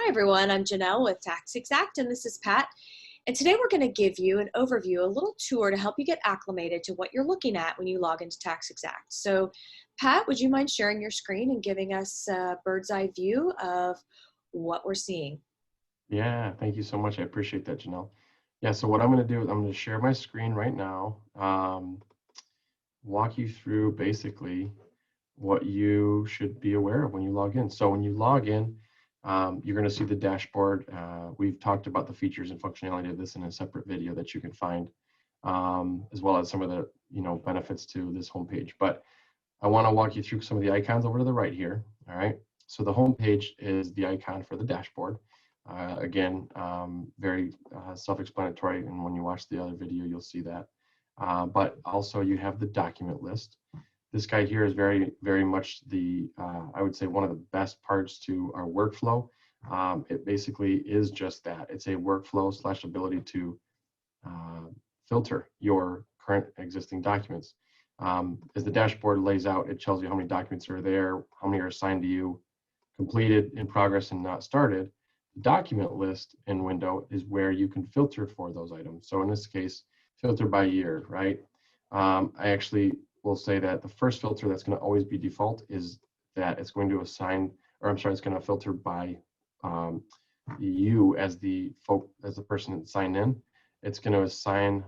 everyone, I'm Janelle with TaxExact, and this is Pat. And today we're going to give you an overview, a little tour to help you get acclimated to what you're looking at when you log into TaxExact. So Pat, would you mind sharing your screen and giving us a bird's eye view of what we're seeing? Yeah, thank you so much. I appreciate that, Janelle. Yeah, so what I'm going to do is I'm going to share my screen right now, walk you through basically what you should be aware of when you log in. So when you log in, you're going to see the dashboard. We've talked about the features and functionality of this in a separate video that you can find, as well as some of the benefits to this homepage. But I want to walk you through some of the icons over to the right here. All right. So the homepage is the icon for the dashboard. Again, very self-explanatory, and when you watch the other video, you'll see that. But also you have the document list. This guy here is very, very much the, I would say, one of the best parts to our workflow. It basically is just that. It's a workflow / ability to filter your current existing documents. As the dashboard lays out, it tells you how many documents are there, how many are assigned to you, completed, in progress, and not started. The document list in window is where you can filter for those items. So in this case, filter by year, right? I actually will say that the first filter that's going to always be default is that it's going to assign, or I'm sorry, it's going to filter by you as the person that signed in. It's going to assign,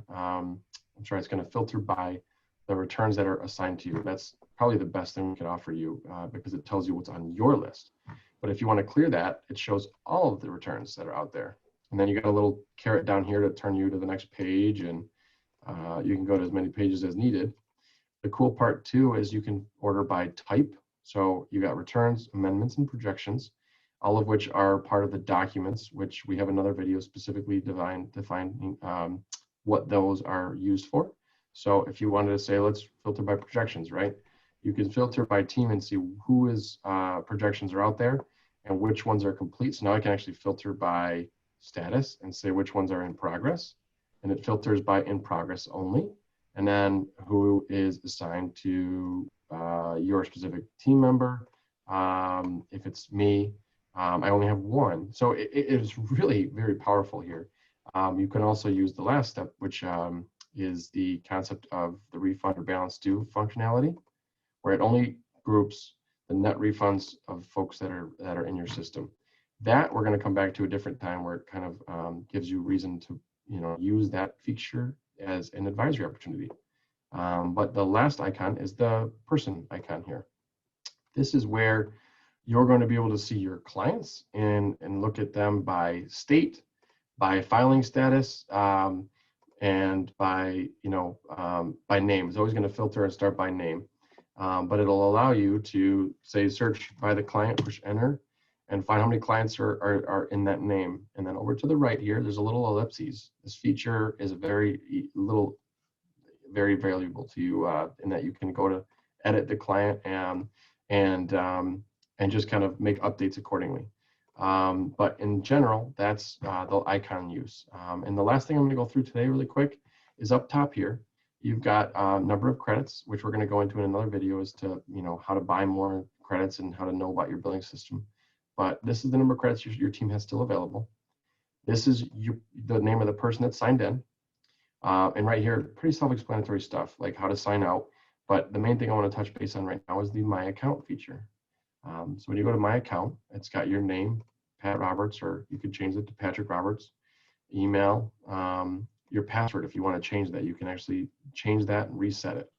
it's going to filter by the returns that are assigned to you. That's probably the best thing we can offer you because it tells you what's on your list. But if you want to clear that, it shows all of the returns that are out there. And then you got a little caret down here to turn you to the next page, and you can go to as many pages as needed. The cool part too is you can order by type. So you got returns, amendments, and projections, all of which are part of the documents, which we have another video specifically defining what those are used for. So if you wanted to say, let's filter by projections, right? You can filter by team and see who is projections are out there and which ones are complete. So now I can actually filter by status and say which ones are in progress. And it filters by in progress only. And then who is assigned to your specific team member. If it's me, I only have one. So it is really very powerful here. You can also use the last step, which is the concept of the refund or balance due functionality, where it only groups the net refunds of folks that are in your system. That we're going to come back to a different time, where it kind of gives you reason to use that feature as an advisory opportunity. But the last icon is the person icon here. This is where you're going to be able to see your clients and look at them by state, by filing status, and by name. It's always going to filter and start by name. But it'll allow you to say search by the client, push enter, and find how many clients are in that name. And then over to the right here, there's a little ellipses. This feature is very valuable to you in that you can go to edit the client and just kind of make updates accordingly. But in general, that's the icon use. And the last thing I'm going to go through today really quick is up top here. You've got a number of credits, which we're going to go into in another video as to how to buy more credits and how to know about your billing system. But this is the number of credits your team has still available. This is the name of the person that signed in. And right here, pretty self-explanatory stuff like how to sign out. But the main thing I want to touch base on right now is the My Account feature. So when you go to My Account, it's got your name, Pat Roberts, or you could change it to Patrick Roberts, email, your password. If you want to change that, you can actually change that and reset it.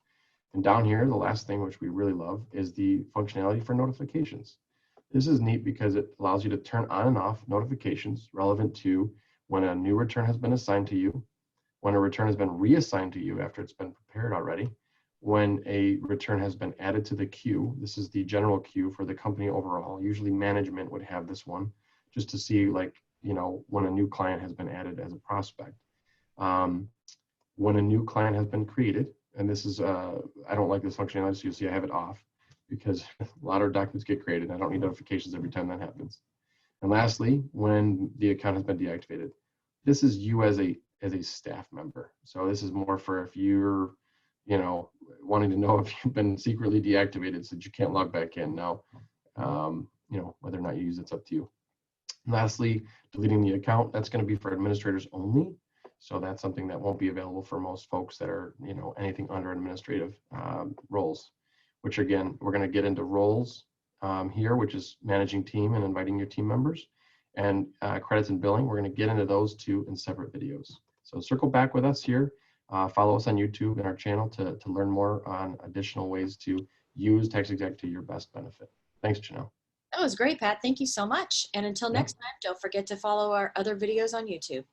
And down here, the last thing, which we really love, is the functionality for notifications. This is neat because it allows you to turn on and off notifications relevant to when a new return has been assigned to you, when a return has been reassigned to you after it's been prepared already, when a return has been added to the queue. This is the general queue for the company overall. Usually management would have this one just to see when a new client has been added as a prospect. When a new client has been created, and this is, I don't like this functionality, so you'll see I have it off because a lot of documents get created. I don't need notifications every time that happens. And lastly, when the account has been deactivated. This is you as a staff member. So this is more for if you're, wanting to know if you've been secretly deactivated so that you can't log back in. Now, whether or not you use it's up to you. Lastly, deleting the account, that's going to be for administrators only. So that's something that won't be available for most folks that are, anything under administrative roles, which again, we're going to get into roles here, which is managing team and inviting your team members, and credits and billing. We're going to get into those two in separate videos. So circle back with us here. Follow us on YouTube and our channel to learn more on additional ways to use TaxExact to your best benefit. Thanks, Janelle. That was great, Pat. Thank you so much. And until Yeah. next time, don't forget to follow our other videos on YouTube.